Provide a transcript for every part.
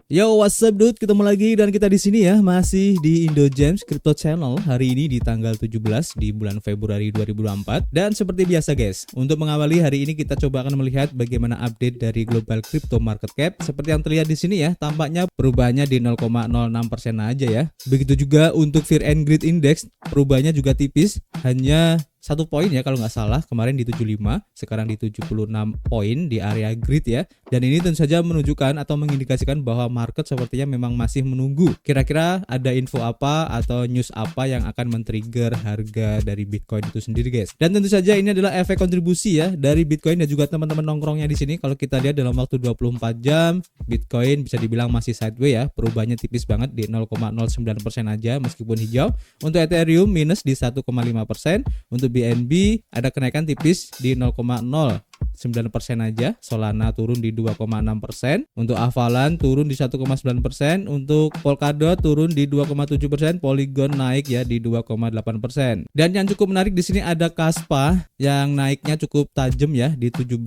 Yo, what's up dude? Ketemu lagi dan kita di sini ya, masih di Indo Gems Crypto Channel. Hari ini di tanggal 17 di bulan Februari 2024. Dan seperti biasa guys, untuk mengawali hari ini kita coba akan melihat bagaimana update dari global crypto market cap. Seperti yang terlihat di sini ya, tampaknya perubahannya di 0,06% aja ya. Begitu juga untuk Fear and Greed Index, perubahannya juga tipis, hanya 1 poin ya kalau nggak salah, kemarin di 75, sekarang di 76 poin di area greed ya. Dan ini tentu saja menunjukkan atau mengindikasikan bahwa market sepertinya memang masih menunggu kira-kira ada info apa atau news apa yang akan men-trigger harga dari Bitcoin itu sendiri guys. Dan tentu saja ini adalah efek kontribusi ya dari Bitcoin dan juga teman-teman nongkrongnya di sini. Kalau kita lihat dalam waktu 24 jam, Bitcoin bisa dibilang masih sideways ya, perubahannya tipis banget di 0,09% aja meskipun hijau. Untuk Ethereum minus di 1,5%, untuk BNB ada kenaikan tipis di 0,09% aja. Solana turun di 2,6%. Untuk Avalanche turun di 1,9%. Untuk Polkadot turun di 2,7%. Polygon naik ya di 2,8%. Dan yang cukup menarik di sini ada Kaspa yang naiknya cukup tajam ya di 17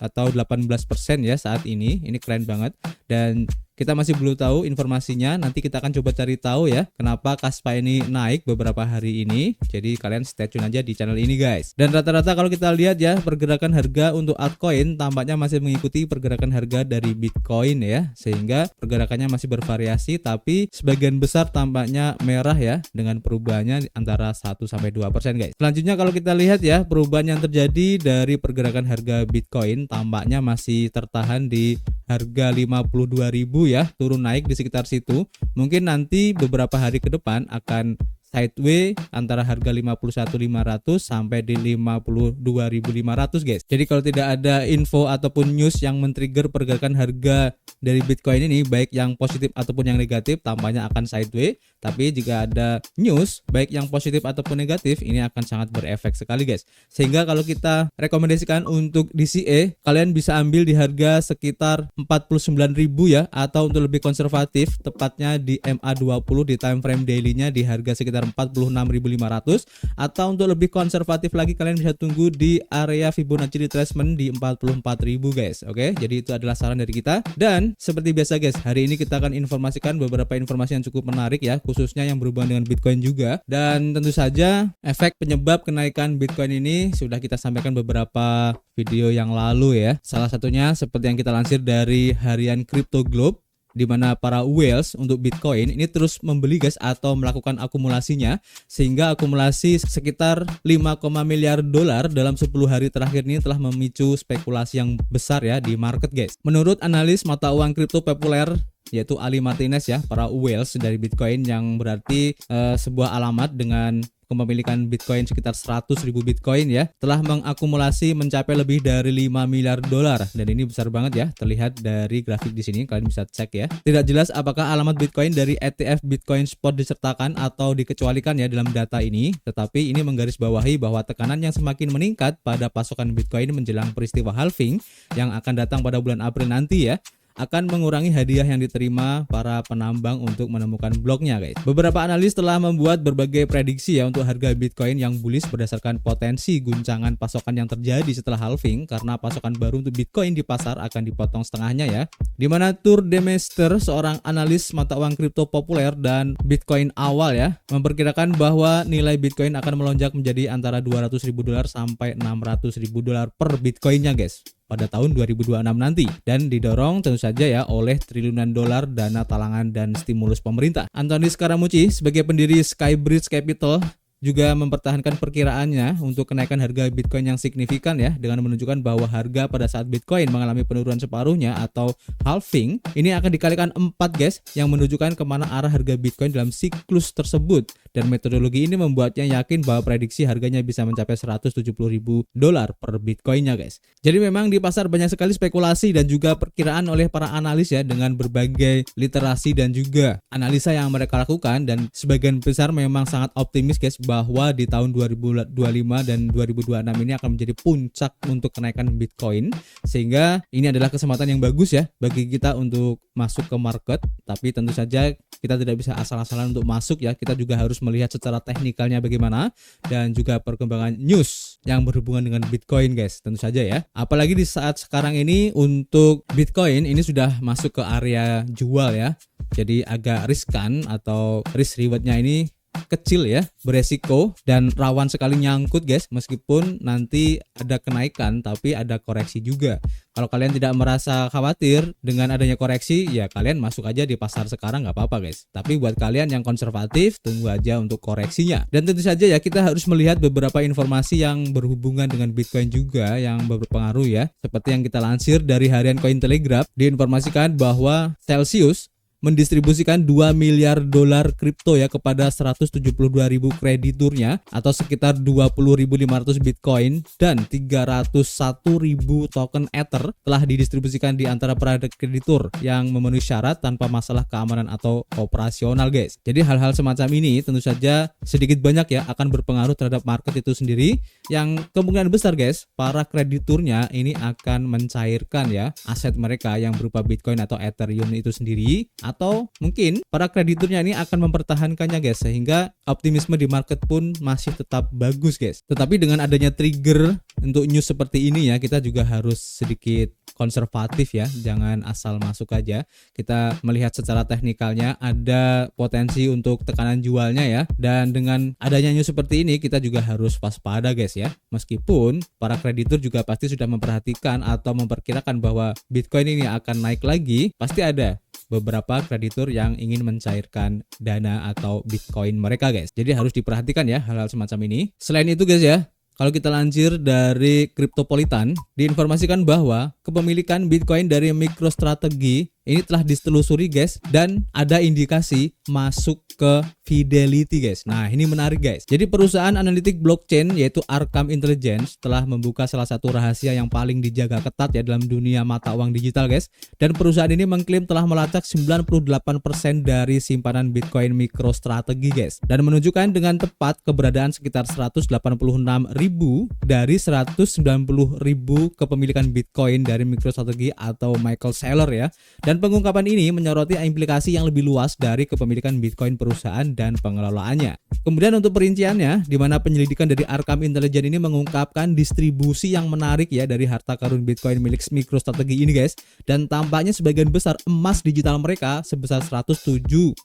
atau 18% ya saat ini. Ini keren banget. Dan kita masih belum tahu informasinya, nanti kita akan coba cari tahu ya kenapa Kaspa ini naik beberapa hari ini. Jadi kalian stay tune aja di channel ini guys. Dan rata-rata kalau kita lihat ya, pergerakan harga untuk altcoin tampaknya masih mengikuti pergerakan harga dari Bitcoin ya, sehingga pergerakannya masih bervariasi, tapi sebagian besar tampaknya merah ya, dengan perubahannya antara 1-2% guys. Selanjutnya kalau kita lihat ya, perubahan yang terjadi dari pergerakan harga Bitcoin tampaknya masih tertahan di harga 52.000 ya, turun naik di sekitar situ. Mungkin nanti beberapa hari ke depan akan sideways antara harga 51.500 sampai di 52.500 guys. Jadi kalau tidak ada info ataupun news yang men-trigger pergerakan harga dari Bitcoin ini, baik yang positif ataupun yang negatif, tampaknya akan sideways. Tapi jika ada news baik yang positif ataupun negatif, ini akan sangat berefek sekali guys. Sehingga kalau kita rekomendasikan untuk DCA, kalian bisa ambil di harga sekitar 49.000 ya, atau untuk lebih konservatif tepatnya di MA20 di time frame daily-nya di harga sekitar 46.500, atau untuk lebih konservatif lagi kalian bisa tunggu di area Fibonacci retracement di 44.000 guys. Oke, jadi itu adalah saran dari kita. Dan seperti biasa guys, hari ini kita akan informasikan beberapa informasi yang cukup menarik ya, khususnya yang berhubungan dengan Bitcoin juga. Dan tentu saja efek penyebab kenaikan Bitcoin ini sudah kita sampaikan beberapa video yang lalu ya. Salah satunya seperti yang kita lansir dari harian Crypto Globe, di mana para whales untuk Bitcoin ini terus membeli guys atau melakukan akumulasinya, sehingga akumulasi sekitar 5, miliar dolar dalam 10 hari terakhir ini telah memicu spekulasi yang besar ya di market guys. Menurut analis mata uang kripto populer yaitu Ali Martinez ya, para whales dari Bitcoin yang berarti sebuah alamat dengan kepemilikan Bitcoin sekitar 100.000 Bitcoin ya, telah mengakumulasi mencapai lebih dari 5 miliar dolar. Dan ini besar banget ya, terlihat dari grafik di sini, kalian bisa cek ya. Tidak jelas apakah alamat Bitcoin dari ETF Bitcoin Spot disertakan atau dikecualikan ya dalam data ini, tetapi ini menggarisbawahi bahwa tekanan yang semakin meningkat pada pasokan Bitcoin menjelang peristiwa halving yang akan datang pada bulan April nanti ya, akan mengurangi hadiah yang diterima para penambang untuk menemukan bloknya guys. Beberapa analis telah membuat berbagai prediksi ya untuk harga Bitcoin yang bullish berdasarkan potensi guncangan pasokan yang terjadi setelah halving, karena pasokan baru untuk Bitcoin di pasar akan dipotong setengahnya ya. Dimana Tour Demeister, seorang analis mata uang kripto populer dan Bitcoin awal ya, memperkirakan bahwa nilai Bitcoin akan melonjak menjadi antara 200.000 dolar sampai 600.000 dolar per Bitcoinnya guys pada tahun 2026 nanti, dan didorong tentu saja ya oleh triliunan dolar dana talangan dan stimulus pemerintah. Anthony Scaramucci sebagai pendiri Skybridge Capital juga mempertahankan perkiraannya untuk kenaikan harga Bitcoin yang signifikan ya, dengan menunjukkan bahwa harga pada saat Bitcoin mengalami penurunan separuhnya atau halving ini akan dikalikan 4 guys, yang menunjukkan kemana arah harga Bitcoin dalam siklus tersebut. Dan metodologi ini membuatnya yakin bahwa prediksi harganya bisa mencapai 170.000 dolar per Bitcoinnya guys. Jadi memang di pasar banyak sekali spekulasi dan juga perkiraan oleh para analis ya, dengan berbagai literasi dan juga analisa yang mereka lakukan, dan sebagian besar memang sangat optimis guys bahwa di tahun 2025 dan 2026 ini akan menjadi puncak untuk kenaikan Bitcoin, sehingga ini adalah kesempatan yang bagus ya bagi kita untuk masuk ke market. Tapi tentu saja kita tidak bisa asal-asalan untuk masuk ya, kita juga harus melihat secara teknikalnya bagaimana dan juga perkembangan news yang berhubungan dengan Bitcoin guys, tentu saja ya. Apalagi di saat sekarang ini untuk Bitcoin ini sudah masuk ke area jual ya, jadi agak riskan atau risk rewardnya ini kecil ya, beresiko dan rawan sekali nyangkut guys. Meskipun nanti ada kenaikan tapi ada koreksi juga. Kalau kalian tidak merasa khawatir dengan adanya koreksi, ya kalian masuk aja di pasar sekarang nggak apa-apa guys. Tapi buat kalian yang konservatif, tunggu aja untuk koreksinya. Dan tentu saja ya, kita harus melihat beberapa informasi yang berhubungan dengan Bitcoin juga yang berpengaruh ya. Seperti yang kita lansir dari harian Cointelegraph, diinformasikan bahwa Celsius mendistribusikan 2 miliar dolar kripto ya kepada 172.000 krediturnya atau sekitar 20.500 Bitcoin, dan 301.000 token Ether telah didistribusikan di antara para kreditur yang memenuhi syarat tanpa masalah keamanan atau operasional guys. Jadi hal-hal semacam ini tentu saja sedikit banyak ya akan berpengaruh terhadap market itu sendiri, yang kemungkinan besar guys para krediturnya ini akan mencairkan ya aset mereka yang berupa Bitcoin atau Ethereum itu sendiri, atau mungkin para krediturnya ini akan mempertahankannya guys, sehingga optimisme di market pun masih tetap bagus guys. Tetapi dengan adanya trigger untuk news seperti ini ya, kita juga harus sedikit konservatif ya, jangan asal masuk aja. Kita melihat secara teknikalnya ada potensi untuk tekanan jualnya ya, dan dengan adanya news seperti ini kita juga harus waspada guys ya. Meskipun para kreditur juga pasti sudah memperhatikan atau memperkirakan bahwa Bitcoin ini akan naik lagi, pasti ada beberapa kreditur yang ingin mencairkan dana atau Bitcoin mereka guys. Jadi harus diperhatikan ya hal-hal semacam ini. Selain itu guys ya, kalau kita lansir dari Cryptopolitan, diinformasikan bahwa kepemilikan Bitcoin dari MicroStrategy ini telah ditelusuri guys, dan ada indikasi masuk ke Fidelity guys. Nah ini menarik guys. Jadi perusahaan analitik blockchain yaitu Arkham Intelligence telah membuka salah satu rahasia yang paling dijaga ketat ya dalam dunia mata uang digital guys. Dan perusahaan ini mengklaim telah melacak 98% dari simpanan Bitcoin MicroStrategy guys, dan menunjukkan dengan tepat keberadaan sekitar 186.000 dari 190.000 kepemilikan Bitcoin dari MicroStrategy atau Michael Saylor ya. Dan pengungkapan ini menyoroti implikasi yang lebih luas dari kepemilikan Bitcoin perusahaan dan pengelolaannya. Kemudian untuk perinciannya, di mana penyelidikan dari Arkham Intelligence ini mengungkapkan distribusi yang menarik ya dari harta karun Bitcoin milik MicroStrategy ini guys. Dan tampaknya sebagian besar emas digital mereka sebesar 107.000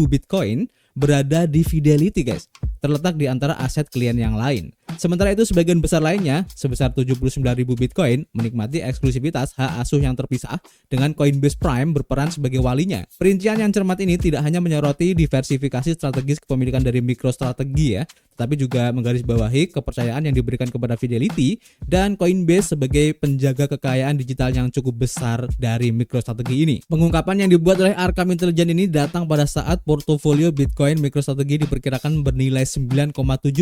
Bitcoin berada di Fidelity guys, terletak di antara aset klien yang lain. Sementara itu sebagian besar lainnya sebesar 79.000 Bitcoin menikmati eksklusivitas hak asuh yang terpisah dengan Coinbase Prime berperan sebagai walinya. Perincian yang cermat ini tidak hanya menyoroti diversifikasi strategis kepemilikan dari MicroStrategy ya, tetapi juga menggarisbawahi kepercayaan yang diberikan kepada Fidelity dan Coinbase sebagai penjaga kekayaan digital yang cukup besar dari MicroStrategy ini. Pengungkapan yang dibuat oleh Arkham Intelligence ini datang pada saat portofolio Bitcoin MicroStrategy diperkirakan bernilai 9,7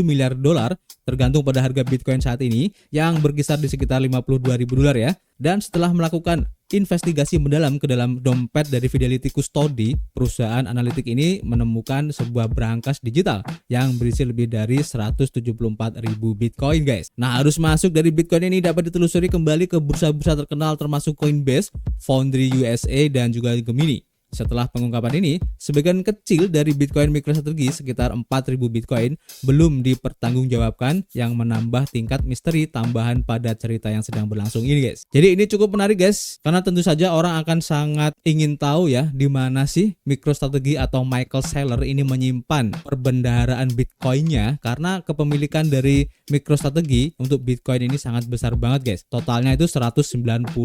miliar dolar tergantung pada harga Bitcoin saat ini yang berkisar di sekitar 52.000 dolar ya. Dan setelah melakukan investigasi mendalam ke dalam dompet dari Fidelity Custody, perusahaan analitik ini menemukan sebuah brankas digital yang berisi lebih dari 174.000 Bitcoin guys. Nah arus masuk dari Bitcoin ini dapat ditelusuri kembali ke bursa-bursa terkenal termasuk Coinbase, Foundry USA dan juga Gemini. Setelah pengungkapan ini, sebagian kecil dari Bitcoin MicroStrategy sekitar 4.000 Bitcoin belum dipertanggungjawabkan, yang menambah tingkat misteri tambahan pada cerita yang sedang berlangsung ini guys. Jadi ini cukup menarik guys, karena tentu saja orang akan sangat ingin tahu ya di mana sih MicroStrategy atau Michael Saylor ini menyimpan perbendaharaan Bitcoinnya, karena kepemilikan dari MicroStrategy untuk Bitcoin ini sangat besar banget guys. Totalnya itu 190.000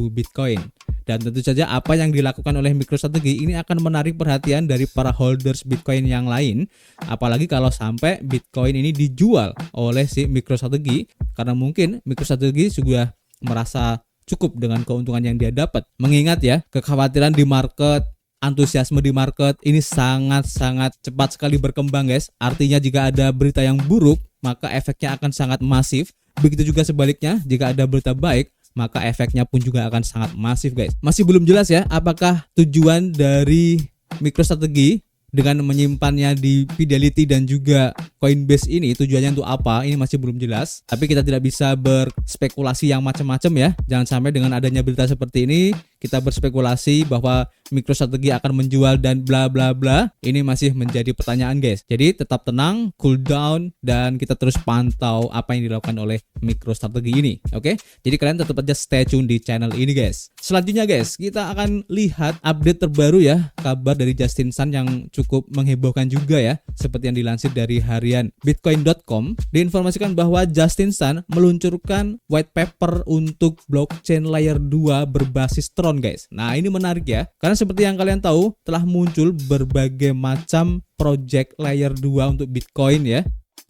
Bitcoin. Dan tentu saja apa yang dilakukan oleh MicroStrategy ini akan menarik perhatian dari para holders Bitcoin yang lain, apalagi kalau sampai Bitcoin ini dijual oleh si MicroStrategy, karena mungkin MicroStrategy sudah merasa cukup dengan keuntungan yang dia dapat. Mengingat ya, kekhawatiran di market, antusiasme di market ini sangat-sangat cepat sekali berkembang guys. Artinya jika ada berita yang buruk, maka efeknya akan sangat masif. Begitu juga sebaliknya, jika ada berita baik, maka efeknya pun juga akan sangat masif guys. Masih belum jelas ya apakah tujuan dari MicroStrategy dengan menyimpannya di Fidelity dan juga Coinbase ini tujuannya untuk apa ini masih belum jelas, tapi kita tidak bisa berspekulasi yang macam-macam ya. Jangan sampai dengan adanya berita seperti ini kita berspekulasi bahwa MicroStrategy akan menjual dan bla bla bla. Ini masih menjadi pertanyaan guys. Jadi tetap tenang, cool down, dan kita terus pantau apa yang dilakukan oleh MicroStrategy ini. Oke, jadi kalian tetap aja stay tune di channel ini guys. Selanjutnya guys, kita akan lihat update terbaru ya, kabar dari Justin Sun yang cukup menghebohkan juga ya. Seperti yang dilansir dari harian Bitcoin.com, diinformasikan bahwa Justin Sun meluncurkan white paper untuk blockchain layer 2 berbasis Tron guys. Nah ini menarik ya, karena seperti yang kalian tahu telah muncul berbagai macam project layer 2 untuk Bitcoin ya.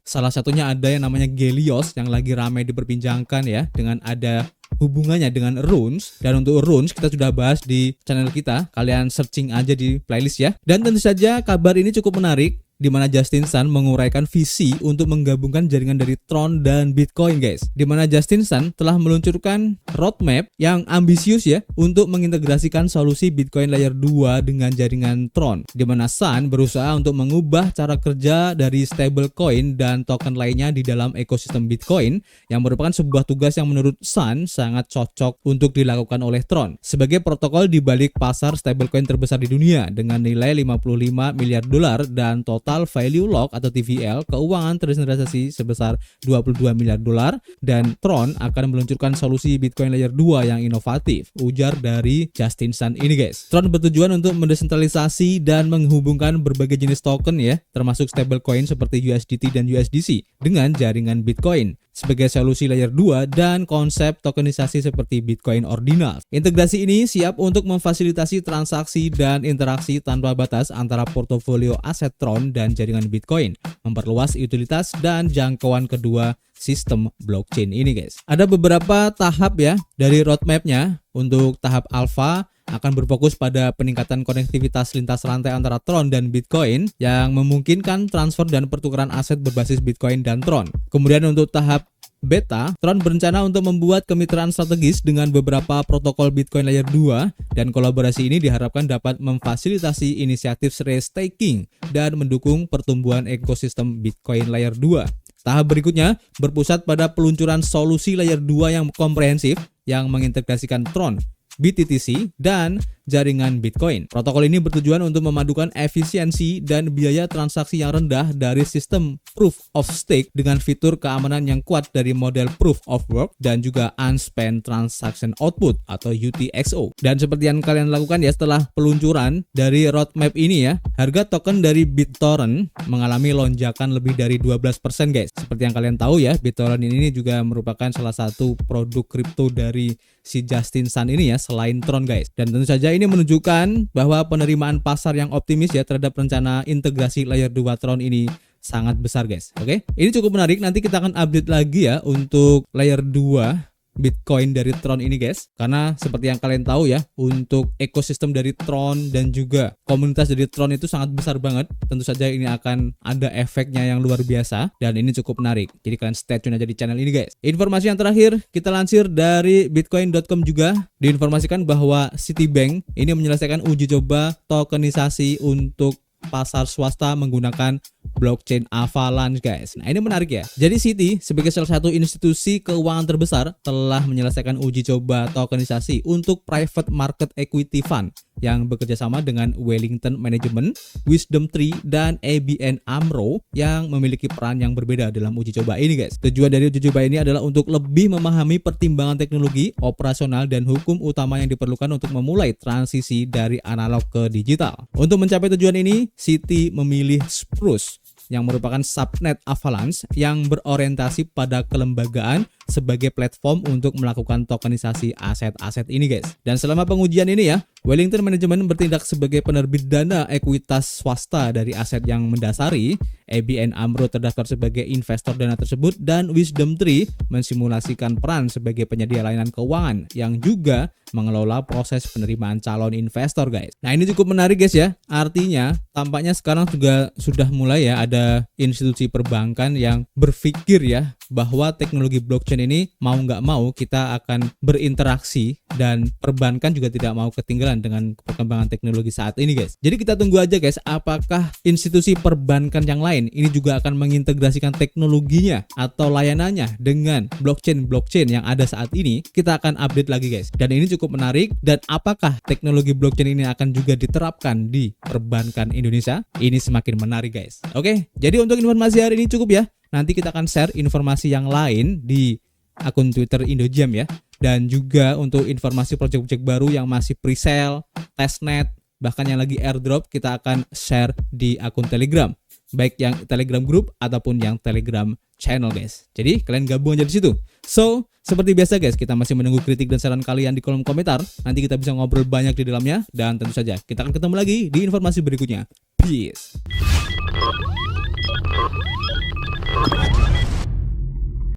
Salah satunya ada yang namanya Gelios yang lagi ramai diperbincangkan ya, dengan ada hubungannya dengan Runes. Dan untuk Runes kita sudah bahas di channel kita, kalian searching aja di playlist ya. Dan tentu saja kabar ini cukup menarik, di mana Justin Sun menguraikan visi untuk menggabungkan jaringan dari Tron dan Bitcoin guys. Di mana Justin Sun telah meluncurkan roadmap yang ambisius ya untuk mengintegrasikan solusi Bitcoin layer 2 dengan jaringan Tron. Di mana Sun berusaha untuk mengubah cara kerja dari stablecoin dan token lainnya di dalam ekosistem Bitcoin, yang merupakan sebuah tugas yang menurut Sun sangat cocok untuk dilakukan oleh Tron sebagai protokol di balik pasar stablecoin terbesar di dunia dengan nilai 55 miliar dolar dan total value lock atau TVL keuangan terrealisasi sebesar 22 miliar dolar. Dan Tron akan meluncurkan solusi Bitcoin layer 2 yang inovatif, ujar dari Justin Sun ini guys. Tron bertujuan untuk mendesentralisasi dan menghubungkan berbagai jenis token ya, termasuk stablecoin seperti USDT dan USDC dengan jaringan Bitcoin sebagai solusi layer 2 dan konsep tokenisasi seperti Bitcoin Ordinal. Integrasi ini siap untuk memfasilitasi transaksi dan interaksi tanpa batas antara portofolio aset Tron dan jaringan Bitcoin, memperluas utilitas dan jangkauan kedua sistem blockchain ini guys. Ada beberapa tahap ya dari roadmapnya. Untuk tahap alpha akan berfokus pada peningkatan konektivitas lintas rantai antara Tron dan Bitcoin yang memungkinkan transfer dan pertukaran aset berbasis Bitcoin dan Tron. Kemudian untuk tahap beta, Tron berencana untuk membuat kemitraan strategis dengan beberapa protokol Bitcoin layer 2, dan kolaborasi ini diharapkan dapat memfasilitasi inisiatif staking dan mendukung pertumbuhan ekosistem Bitcoin layer 2. Tahap berikutnya berpusat pada peluncuran solusi layer 2 yang komprehensif yang mengintegrasikan Tron, BTTC, dan jaringan Bitcoin. Protokol ini bertujuan untuk memadukan efisiensi dan biaya transaksi yang rendah dari sistem Proof of Stake dengan fitur keamanan yang kuat dari model Proof of Work dan juga Unspent Transaction Output atau UTXO. Dan seperti yang kalian lakukan ya setelah peluncuran dari roadmap ini ya, harga token dari BitTorrent mengalami lonjakan lebih dari 12% guys. Seperti yang kalian tahu ya, BitTorrent ini juga merupakan salah satu produk kripto dari si Justin Sun ini ya, selain Tron guys. Dan tentu saja ini menunjukkan bahwa penerimaan pasar yang optimis ya terhadap rencana integrasi layer 2 Tron ini sangat besar guys. Oke, ini cukup menarik. Nanti kita akan update lagi ya untuk layer 2 Bitcoin dari Tron ini guys, karena seperti yang kalian tahu ya, untuk ekosistem dari Tron dan juga komunitas dari Tron itu sangat besar banget. Tentu saja ini akan ada efeknya yang luar biasa dan ini cukup menarik. Jadi kalian stay tune aja di channel ini guys. Informasi yang terakhir kita lansir dari bitcoin.com juga diinformasikan bahwa Citibank ini menyelesaikan uji coba tokenisasi untuk pasar swasta menggunakan blockchain Avalanche guys. Nah ini menarik ya. Jadi Citi sebagai salah satu institusi keuangan terbesar telah menyelesaikan uji coba tokenisasi untuk private market equity fund yang bekerja sama dengan Wellington Management, Wisdom Tree, dan ABN AMRO yang memiliki peran yang berbeda dalam uji coba ini guys. Tujuan dari uji coba ini adalah untuk lebih memahami pertimbangan teknologi, operasional, dan hukum utama yang diperlukan untuk memulai transisi dari analog ke digital. Untuk mencapai tujuan ini, Citi memilih Spruce yang merupakan subnet Avalanche yang berorientasi pada kelembagaan sebagai platform untuk melakukan tokenisasi aset-aset ini guys. Dan selama pengujian ini ya, Wellington Management bertindak sebagai penerbit dana ekuitas swasta dari aset yang mendasari, ABN AMRO terdaftar sebagai investor dana tersebut, dan Wisdom Tree mensimulasikan peran sebagai penyedia layanan keuangan yang juga mengelola proses penerimaan calon investor guys. Nah ini cukup menarik guys ya, artinya tampaknya sekarang juga sudah mulai ya ada institusi perbankan yang berpikir ya bahwa teknologi blockchain blockchain ini mau nggak mau kita akan berinteraksi, dan perbankan juga tidak mau ketinggalan dengan perkembangan teknologi saat ini guys. Jadi kita tunggu aja guys, apakah institusi perbankan yang lain ini juga akan mengintegrasikan teknologinya atau layanannya dengan blockchain yang ada saat ini. Kita akan update lagi guys, dan ini cukup menarik. Dan apakah teknologi blockchain ini akan juga diterapkan di perbankan Indonesia? Ini semakin menarik guys. Oke, jadi untuk informasi hari ini cukup ya. Nanti kita akan share informasi yang lain di akun Twitter Indojam ya. Dan juga untuk informasi project-project baru yang masih pre-sale, testnet, bahkan yang lagi airdrop, kita akan share di akun Telegram. Baik yang Telegram group ataupun yang Telegram channel guys. Jadi kalian gabung aja di situ. So, seperti biasa guys, kita masih menunggu kritik dan saran kalian di kolom komentar. Nanti kita bisa ngobrol banyak di dalamnya. Dan tentu saja kita akan ketemu lagi di informasi berikutnya. Peace.